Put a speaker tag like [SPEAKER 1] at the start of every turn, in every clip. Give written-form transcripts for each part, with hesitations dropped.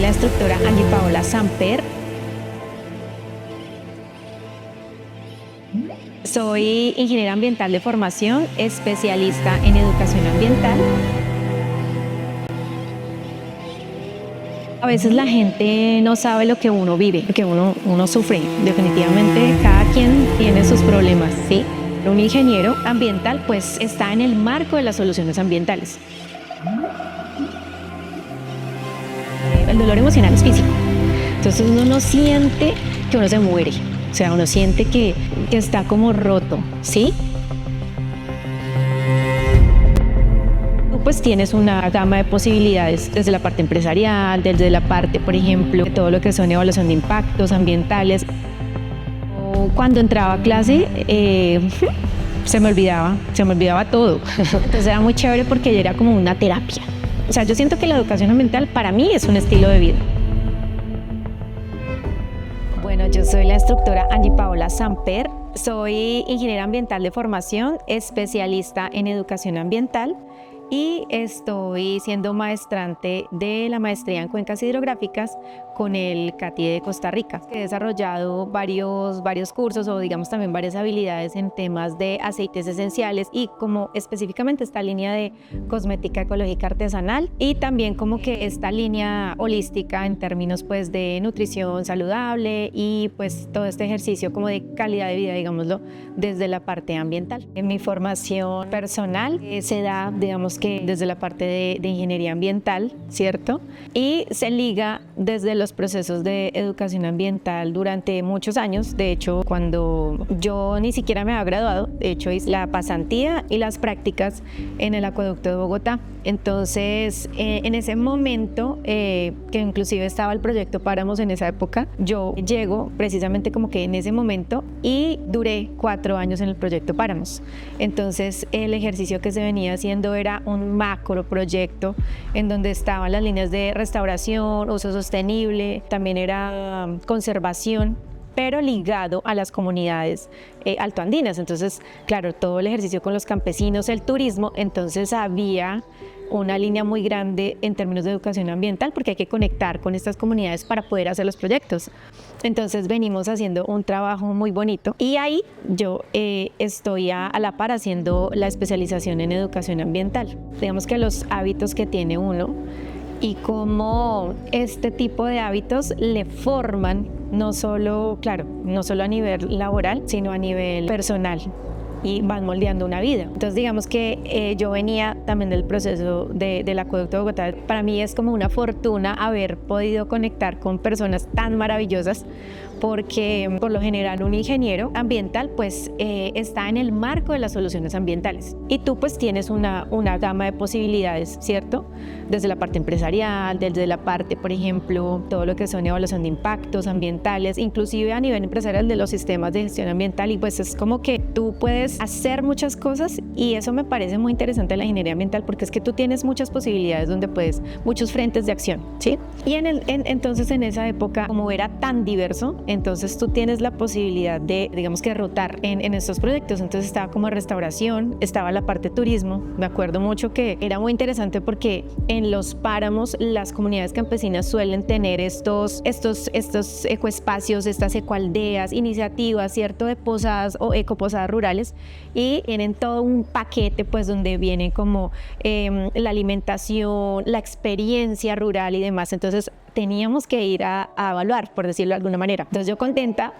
[SPEAKER 1] la instructora Angie Paola Samper. Soy ingeniera ambiental de formación, especialista en educación ambiental. A veces la gente no sabe lo que uno vive, lo que uno sufre. Definitivamente cada quien tiene sus problemas, ¿sí? Un ingeniero ambiental pues está en el marco de las soluciones ambientales. El dolor emocional es físico. Entonces uno no siente que uno se muere. O sea, uno siente que está como roto, ¿sí? Tú pues tienes una gama de posibilidades desde la parte empresarial, desde la parte, por ejemplo, de todo lo que son evaluación de impactos ambientales. Cuando entraba a clase, se me olvidaba todo. Entonces era muy chévere porque era como una terapia. O sea, yo siento que la educación ambiental para mí es un estilo de vida. Bueno, yo soy la instructora Angie Paola Samper. Soy ingeniera ambiental de formación, especialista en educación ambiental y estoy siendo maestrante de la maestría en cuencas hidrográficas con el CATI de Costa Rica. He desarrollado varios cursos o digamos también varias habilidades en temas de aceites esenciales y como específicamente esta línea de cosmética ecológica artesanal y también como que esta línea holística en términos pues de nutrición saludable y pues todo este ejercicio como de calidad de vida, digámoslo, desde la parte ambiental. En mi formación personal se da, digamos que desde la parte de ingeniería ambiental, ¿cierto? Y se liga desde los procesos de educación ambiental durante muchos años. De hecho, cuando yo ni siquiera me había graduado, de hecho hice la pasantía y las prácticas en el acueducto de Bogotá. Entonces, en ese momento, que inclusive estaba el proyecto Páramos en esa época, yo llego precisamente como que en ese momento y duré 4 años en el proyecto Páramos. Entonces, el ejercicio que se venía haciendo era un macro proyecto en donde estaban las líneas de restauración, uso sostenible, también era conservación, pero ligado a las comunidades altoandinas. Entonces, claro, todo el ejercicio con los campesinos, el turismo, entonces había una línea muy grande en términos de educación ambiental porque hay que conectar con estas comunidades para poder hacer los proyectos. Entonces venimos haciendo un trabajo muy bonito y ahí yo estoy a la par haciendo la especialización en educación ambiental. Digamos que los hábitos que tiene uno y cómo este tipo de hábitos le forman no solo a nivel laboral, sino a nivel personal y van moldeando una vida. Entonces digamos que yo venía también del proceso del acueducto de Bogotá. Para mí es como una fortuna haber podido conectar con personas tan maravillosas porque por lo general un ingeniero ambiental pues está en el marco de las soluciones ambientales y tú pues tienes una gama de posibilidades, ¿cierto? Desde la parte empresarial, desde la parte, por ejemplo, todo lo que son evaluación de impactos ambientales, inclusive a nivel empresarial de los sistemas de gestión ambiental y pues es como que tú puedes hacer muchas cosas y eso me parece muy interesante de la ingeniería ambiental porque es que tú tienes muchas posibilidades donde puedes, muchos frentes de acción, ¿sí? Y entonces en esa época, como era tan diverso, entonces tú tienes la posibilidad de, digamos que rotar en estos proyectos. Entonces estaba como restauración, estaba la parte turismo. Me acuerdo mucho que era muy interesante porque en los páramos las comunidades campesinas suelen tener estos ecoespacios, estas ecoaldeas, iniciativas, ¿cierto? De posadas o ecoposadas rurales y tienen todo un paquete pues donde viene como la alimentación, la experiencia rural y demás. Entonces teníamos que ir a evaluar, por decirlo de alguna manera. Entonces yo contenta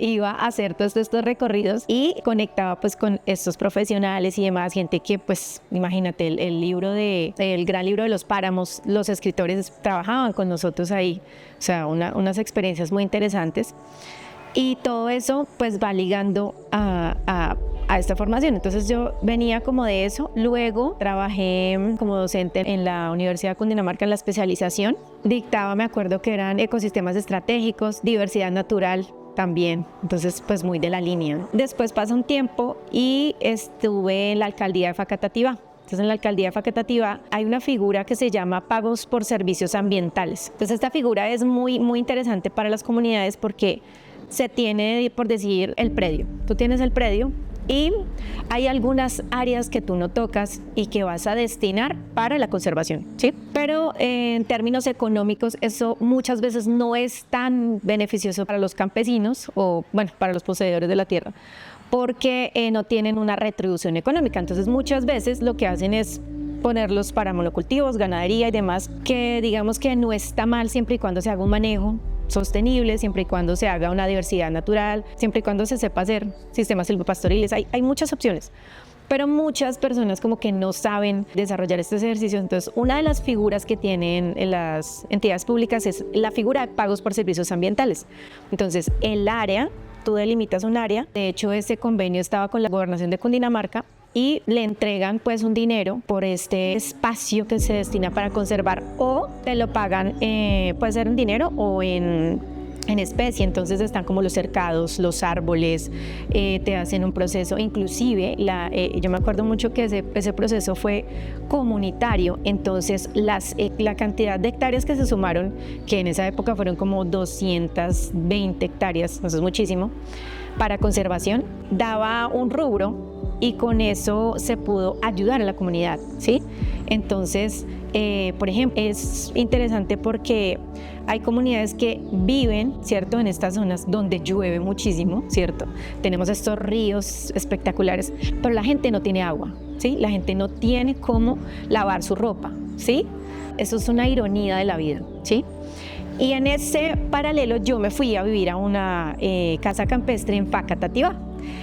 [SPEAKER 1] iba a hacer todos estos recorridos y conectaba pues con estos profesionales y demás, gente que pues imagínate el gran libro de los páramos, los escritores trabajaban con nosotros ahí, o sea, unas experiencias muy interesantes y todo eso pues va ligando a esta formación. Entonces yo venía como de eso, luego trabajé como docente en la Universidad de Cundinamarca en la especialización, dictaba, me acuerdo que eran ecosistemas estratégicos, diversidad natural también, entonces pues muy de la línea. Después pasa un tiempo y estuve en la alcaldía de Facatativá. Entonces en la alcaldía de Facatativá hay una figura que se llama pagos por servicios ambientales. Entonces esta figura es muy interesante para las comunidades porque se tiene, por decir, el predio. Tú tienes el predio Y hay algunas áreas que tú no tocas y que vas a destinar para la conservación, ¿sí? Pero en términos económicos eso muchas veces no es tan beneficioso para los campesinos o, bueno, para los poseedores de la tierra, porque no tienen una retribución económica. Entonces muchas veces lo que hacen es ponerlos para monocultivos, ganadería y demás, que digamos que no está mal siempre y cuando se haga un manejo sostenible, siempre y cuando se haga una diversidad natural, siempre y cuando se sepa hacer sistemas silvopastoriles. Hay muchas opciones, pero muchas personas como que no saben desarrollar estos ejercicios. Entonces, una de las figuras que tienen en las entidades públicas es la figura de pagos por servicios ambientales. Entonces, el área, tú delimitas un área. De hecho, ese convenio estaba con la Gobernación de Cundinamarca y le entregan pues un dinero por este espacio que se destina para conservar, o te lo pagan, puede ser en dinero o en especie. Entonces están como los cercados, los árboles, te hacen un proceso, inclusive yo me acuerdo mucho que ese proceso fue comunitario. Entonces la cantidad de hectáreas que se sumaron, que en esa época fueron como 220 hectáreas, eso es muchísimo, para conservación, daba un rubro y con eso se pudo ayudar a la comunidad, ¿sí? Entonces, por ejemplo, es interesante porque hay comunidades que viven, ¿cierto?, en estas zonas donde llueve muchísimo, ¿cierto? Tenemos estos ríos espectaculares, pero la gente no tiene agua, ¿sí? La gente no tiene cómo lavar su ropa, ¿sí? Eso es una ironía de la vida, ¿sí? Y en ese paralelo yo me fui a vivir a una casa campestre en Facatativá.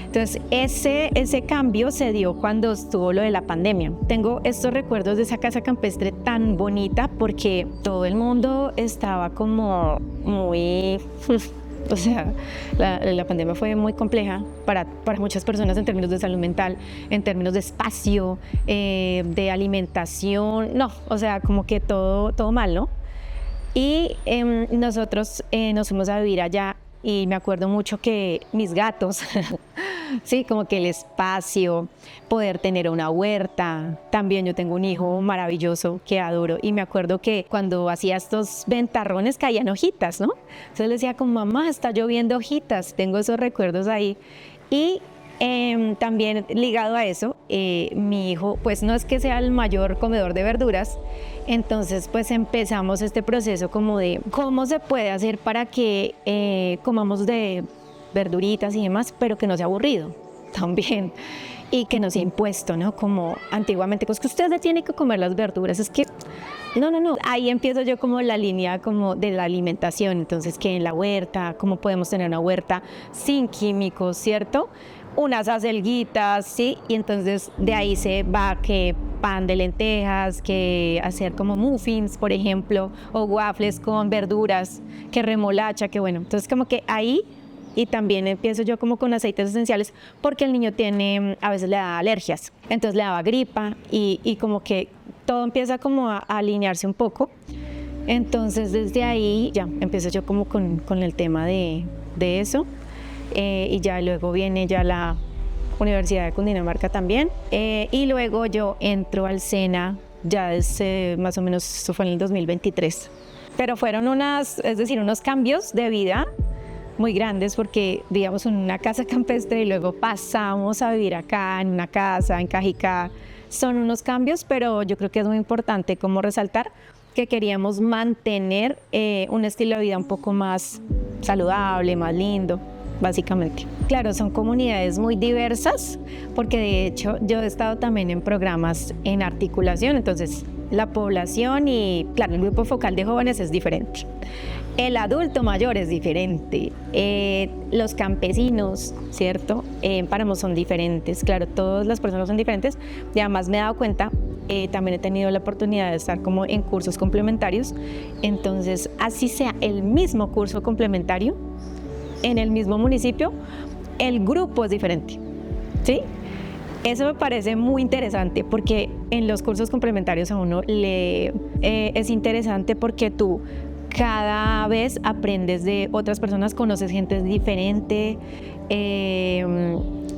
[SPEAKER 1] Entonces ese cambio se dio cuando estuvo lo de la pandemia. Tengo estos recuerdos de esa casa campestre tan bonita porque todo el mundo estaba como muy... O sea, la pandemia fue muy compleja para muchas personas en términos de salud mental, en términos de espacio, de alimentación, no, o sea, como que todo mal, ¿no? Y nosotros nos fuimos a vivir allá y me acuerdo mucho que mis gatos, sí, como que el espacio, poder tener una huerta. También yo tengo un hijo maravilloso que adoro y me acuerdo que cuando hacía estos ventarrones caían hojitas, ¿no? Entonces le decía como, mamá, está lloviendo hojitas. Tengo esos recuerdos ahí. Y también ligado a eso, mi hijo pues no es que sea el mayor comedor de verduras. Entonces pues empezamos este proceso como de cómo se puede hacer para que comamos de verduritas y demás, pero que no sea aburrido también y que no sea impuesto, ¿no? Como antiguamente, pues que usted le tiene que comer las verduras, es que no. Ahí empiezo yo como la línea como de la alimentación. Entonces, que en la huerta, cómo podemos tener una huerta sin químicos, ¿cierto? Unas acelguitas, ¿sí? Y entonces de ahí se va que pan de lentejas, que hacer como muffins, por ejemplo, o waffles con verduras, que remolacha, que bueno. Entonces como que ahí, y también empiezo yo como con aceites esenciales, porque el niño tiene, a veces le da alergias, entonces le daba gripa y como que todo empieza como a alinearse un poco. Entonces desde ahí ya empiezo yo como con el tema de eso. Y ya luego viene ya la Universidad de Cundinamarca también, y luego yo entro al SENA ya desde más o menos, eso fue en el 2023, pero fueron unos cambios de vida muy grandes porque digamos en una casa campestre y luego pasamos a vivir acá en una casa en Cajicá. Son unos cambios, pero yo creo que es muy importante como resaltar que queríamos mantener un estilo de vida un poco más saludable, más lindo, básicamente. Claro, son comunidades muy diversas, porque de hecho yo he estado también en programas en articulación, entonces la población y claro, el grupo focal de jóvenes es diferente. El adulto mayor es diferente, los campesinos, ¿cierto? En páramos son diferentes, claro, todas las personas son diferentes y además me he dado cuenta, también he tenido la oportunidad de estar como en cursos complementarios, entonces así sea el mismo curso complementario, en el mismo municipio, el grupo es diferente, ¿sí? Eso me parece muy interesante porque en los cursos complementarios a uno es interesante porque tú cada vez aprendes de otras personas, conoces gente diferente,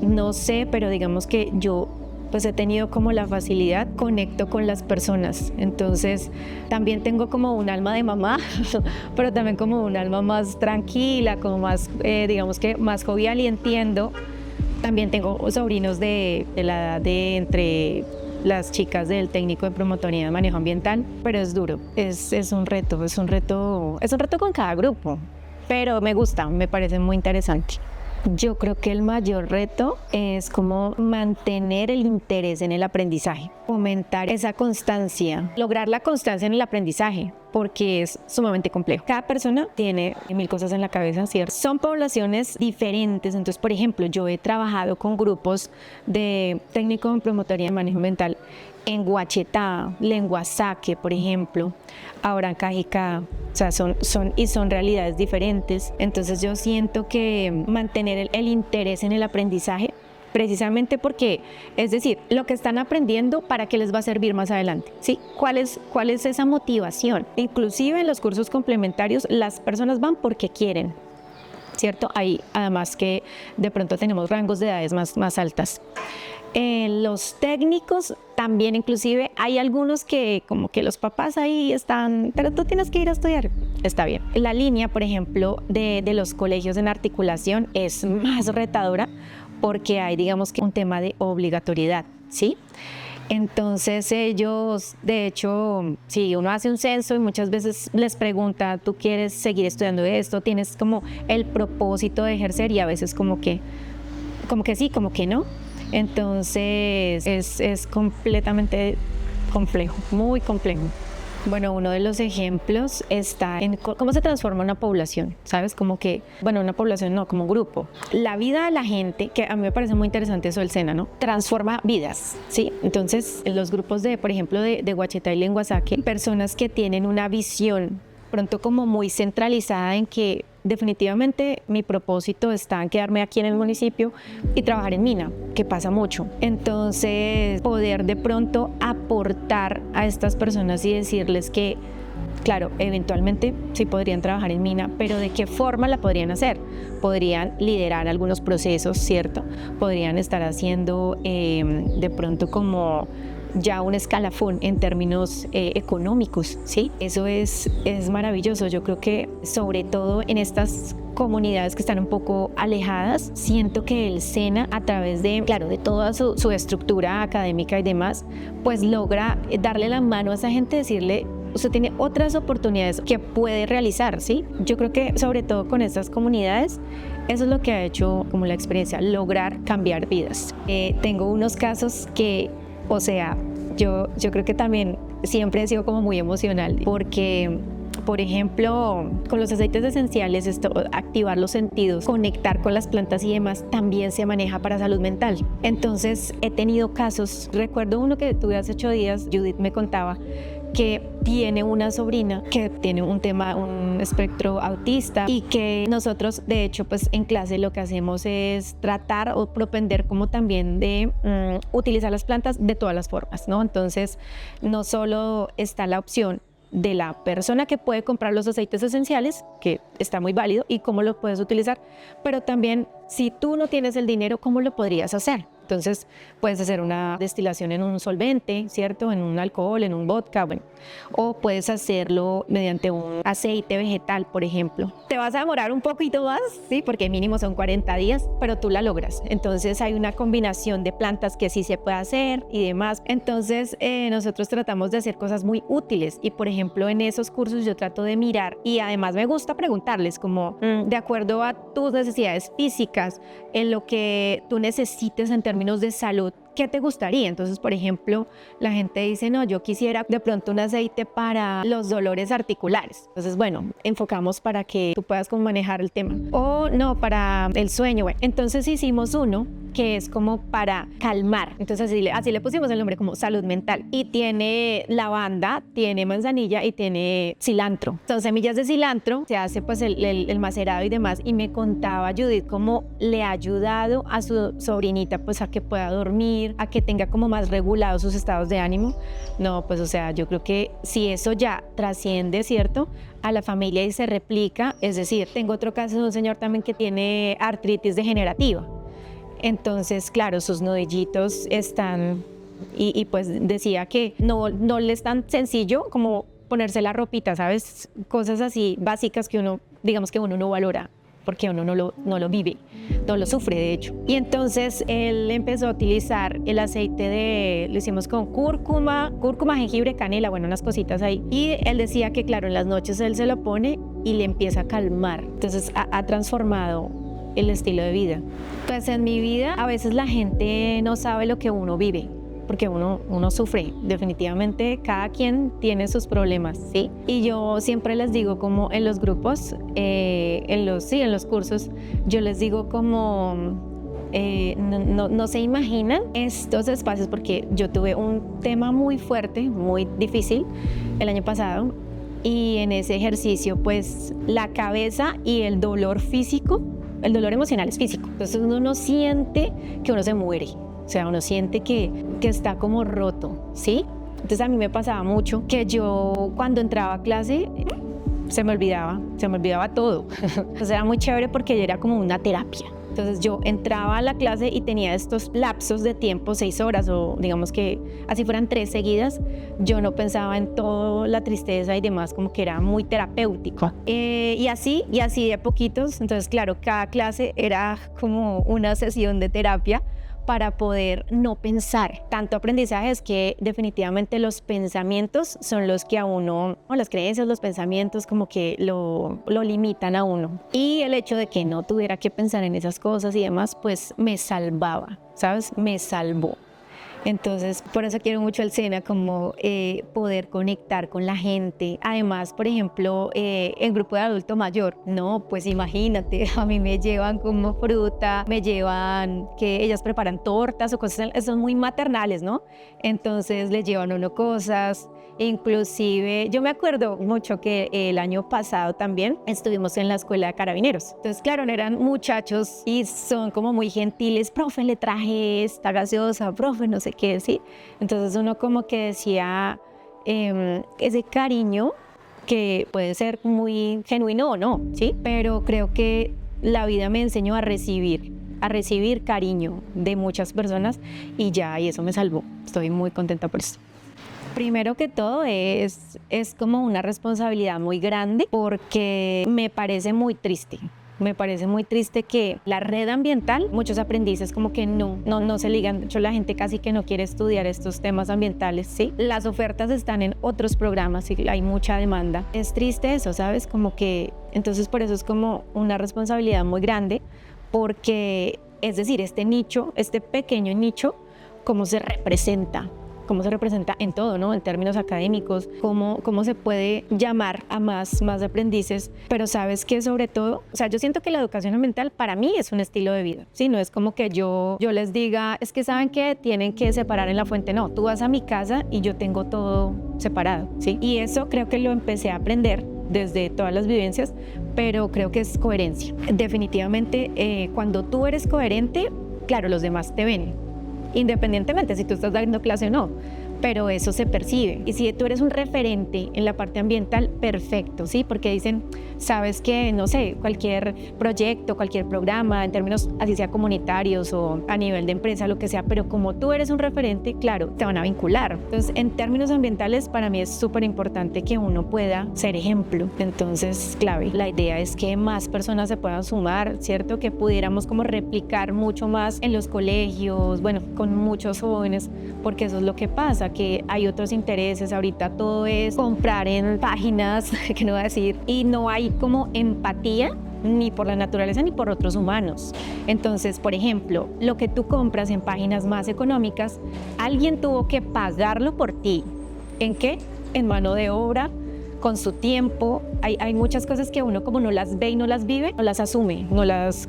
[SPEAKER 1] no sé, pero digamos que yo pues he tenido como la facilidad, conecto con las personas, entonces también tengo como un alma de mamá, pero también como un alma más tranquila, como más, digamos que más jovial, y entiendo También tengo sobrinos de la edad de entre las chicas del técnico de promotoría de manejo ambiental, pero es duro, es un reto, es un reto con cada grupo, pero me gusta, me parece muy interesante. Yo creo que el mayor reto es como mantener el interés en el aprendizaje, fomentar esa constancia, lograr la constancia en el aprendizaje, porque es sumamente complejo. Cada persona tiene mil cosas en la cabeza, ¿cierto? Son poblaciones diferentes, entonces, por ejemplo, yo he trabajado con grupos de técnico en promotoría de manejo ambiental en Guachetá, Lenguasaque, por ejemplo, ahora en Cajicá. O sea, son realidades diferentes. Entonces yo siento que mantener el interés en el aprendizaje, precisamente porque, es decir, lo que están aprendiendo, ¿para qué les va a servir más adelante? ¿Sí? ¿Cuál es esa motivación? Inclusive en los cursos complementarios, las personas van porque quieren, ¿cierto? Ahí, además que de pronto tenemos rangos de edades más altas. Los técnicos también, inclusive hay algunos que como que los papás ahí están, pero tú tienes que ir a estudiar, está bien. La línea, por ejemplo, de los colegios en articulación es más retadora porque hay, digamos, que un tema de obligatoriedad, ¿sí? Entonces ellos, de hecho, si uno hace un censo y muchas veces les pregunta, ¿tú quieres seguir estudiando esto? ¿Tienes como el propósito de ejercer? Y a veces como que sí, como que no. Entonces es completamente complejo, muy complejo. Bueno, uno de los ejemplos está en cómo se transforma una población, ¿sabes? Como que, bueno, una población no, como un grupo. La vida de la gente, que a mí me parece muy interesante eso del SENA, ¿no? Transforma vidas, ¿sí? Entonces, en los grupos de, por ejemplo, de Guachetá y Lenguasaque, personas que tienen una visión pronto como muy centralizada en que definitivamente mi propósito está en quedarme aquí en el municipio y trabajar en mina, que pasa mucho. Entonces, poder de pronto aportar a estas personas y decirles que, claro, eventualmente sí podrían trabajar en mina, pero ¿de qué forma la podrían hacer? Podrían liderar algunos procesos, ¿cierto? Podrían estar haciendo de pronto como ya un escalafón en términos económicos, ¿sí? Eso es maravilloso. Yo creo que sobre todo en estas comunidades que están un poco alejadas, siento que el SENA, a través de, claro, de toda su estructura académica y demás, pues logra darle la mano a esa gente, decirle, usted tiene otras oportunidades que puede realizar, ¿sí? Yo creo que sobre todo con estas comunidades, eso es lo que ha hecho como la experiencia, lograr cambiar vidas. Tengo unos casos que, o sea, yo creo que también siempre he sido como muy emocional porque, por ejemplo, con los aceites esenciales, activar los sentidos, conectar con las plantas y demás, también se maneja para salud mental. Entonces, he tenido casos, recuerdo uno que tuve hace 8 días, Judith me contaba que tiene una sobrina que tiene un espectro autista y que nosotros, de hecho, pues en clase lo que hacemos es tratar o propender como también de utilizar las plantas de todas las formas, ¿no? Entonces, no solo está la opción de la persona que puede comprar los aceites esenciales, que está muy válido, y cómo lo puedes utilizar, pero también si tú no tienes el dinero, ¿cómo lo podrías hacer? Entonces, puedes hacer una destilación en un solvente, ¿cierto? En un alcohol, en un vodka, bueno. O puedes hacerlo mediante un aceite vegetal, por ejemplo. Te vas a demorar un poquito más, ¿sí? Porque mínimo son 40 días, pero tú la logras. Entonces, hay una combinación de plantas que sí se puede hacer y demás. Entonces, nosotros tratamos de hacer cosas muy útiles. Y, por ejemplo, en esos cursos yo trato de mirar y además me gusta preguntarles como, de acuerdo a tus necesidades físicas, en lo que tú necesites en términos de salud, ¿qué te gustaría? Entonces, por ejemplo, la gente dice, no, yo quisiera de pronto un aceite para los dolores articulares. Entonces, bueno, enfocamos para que tú puedas como manejar el tema. O no, para el sueño. Bueno, entonces hicimos uno que es como para calmar. Entonces así le pusimos el nombre como salud mental. Y tiene lavanda, tiene manzanilla y tiene cilantro. Son semillas de cilantro, se hace pues el macerado y demás. Y me contaba Judith cómo le ha ayudado a su sobrinita pues a que pueda dormir, a que tenga como más regulados sus estados de ánimo. No, pues o sea, yo creo que si eso ya trasciende, ¿cierto?, a la familia y se replica, es decir, tengo otro caso de un señor también que tiene artritis degenerativa. Entonces, claro, sus nudillitos están, y pues decía que no le es tan sencillo como ponerse la ropita, ¿sabes? Cosas así básicas que uno, digamos que uno no valora, porque uno no lo vive, no lo sufre de hecho. Y entonces él empezó a utilizar el aceite lo hicimos con cúrcuma, jengibre, canela, bueno, unas cositas ahí. Y él decía que claro, en las noches él se lo pone y le empieza a calmar. Entonces ha transformado el estilo de vida. Pues en mi vida a veces la gente no sabe lo que uno vive, porque uno sufre, definitivamente cada quien tiene sus problemas, ¿sí? Y yo siempre les digo como en los grupos, en los cursos, yo les digo como no se imaginan estos espacios, porque yo tuve un tema muy fuerte, muy difícil el año pasado, y en ese ejercicio pues la cabeza y el dolor físico, el dolor emocional es físico, entonces uno no siente que uno se muere. O sea, uno siente que está como roto, ¿sí? Entonces a mí me pasaba mucho que yo cuando entraba a clase se me olvidaba todo. Entonces era muy chévere porque era como una terapia. Entonces yo entraba a la clase y tenía estos lapsos de tiempo, 6 horas o digamos que así fueran 3 seguidas, yo no pensaba en toda la tristeza y demás, como que era muy terapéutico. Y así de a poquitos, entonces claro, cada clase era como una sesión de terapia para poder no pensar. Tanto aprendizaje es que definitivamente los pensamientos son los que a uno, o las creencias, los pensamientos como que lo limitan a uno. Y el hecho de que no tuviera que pensar en esas cosas y demás, pues me salvaba, ¿sabes? Me salvó. Entonces, por eso quiero mucho el SENA, como poder conectar con la gente. Además, por ejemplo, el grupo de adulto mayor, no, pues imagínate, a mí me llevan como fruta, me llevan que ellas preparan tortas o cosas, son muy maternales, ¿no? Entonces les llevan a uno cosas. Inclusive, yo me acuerdo mucho que el año pasado también estuvimos en la escuela de carabineros. Entonces, claro, eran muchachos y son como muy gentiles. Profe, le traje esta gaseosa, profe, no sé qué, ¿sí? Entonces uno como que decía ese cariño que puede ser muy genuino o no, ¿sí? Pero creo que la vida me enseñó a recibir cariño de muchas personas y eso me salvó. Estoy muy contenta por eso. Primero que todo es como una responsabilidad muy grande porque me parece muy triste. Me parece muy triste que la red ambiental, muchos aprendices como que no se ligan. De hecho, la gente casi que no quiere estudiar estos temas ambientales, ¿sí? Las ofertas están en otros programas y hay mucha demanda. Es triste eso, ¿sabes? Como que, entonces por eso es como una responsabilidad muy grande porque, es decir, este nicho, este pequeño nicho, ¿cómo se representa en todo, ¿no? En términos académicos, cómo se puede llamar a más aprendices, pero sabes que sobre todo, o sea, yo siento que la educación ambiental para mí es un estilo de vida, ¿sí? No es como que yo les diga, es que saben que tienen que separar en la fuente, no, tú vas a mi casa y yo tengo todo separado, ¿sí? Y eso creo que lo empecé a aprender desde todas las vivencias, pero creo que es coherencia. Definitivamente, cuando tú eres coherente, claro, los demás te ven, independientemente si tú estás dando clase o no, pero eso se percibe. Y si tú eres un referente en la parte ambiental, perfecto, ¿sí? Porque dicen, sabes que, no sé, cualquier proyecto, cualquier programa, en términos así sea comunitarios o a nivel de empresa, lo que sea, pero como tú eres un referente, claro, te van a vincular. Entonces, en términos ambientales, para mí es súper importante que uno pueda ser ejemplo. Entonces, clave. La idea es que más personas se puedan sumar, ¿cierto? Que pudiéramos como replicar mucho más en los colegios, bueno, con muchos jóvenes, porque eso es lo que pasa, que hay otros intereses. Ahorita todo es comprar en páginas, que no voy a decir, y no hay como empatía ni por la naturaleza ni por otros humanos. Entonces, por ejemplo, lo que tú compras en páginas más económicas, alguien tuvo que pagarlo por ti. ¿En qué? En mano de obra, con su tiempo. Hay muchas cosas que uno como no las ve y no las vive, no las asume,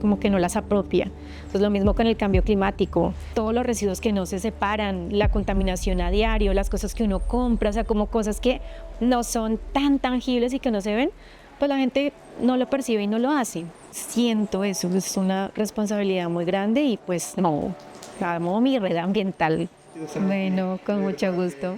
[SPEAKER 1] como que no las apropia. Entonces lo mismo con el cambio climático, todos los residuos que no se separan, la contaminación a diario, las cosas que uno compra, o sea, como cosas que no son tan tangibles y que no se ven, pues la gente no lo percibe y no lo hace. Siento eso, es una responsabilidad muy grande y pues no, amo mi red ambiental. Bueno, con mucho gusto.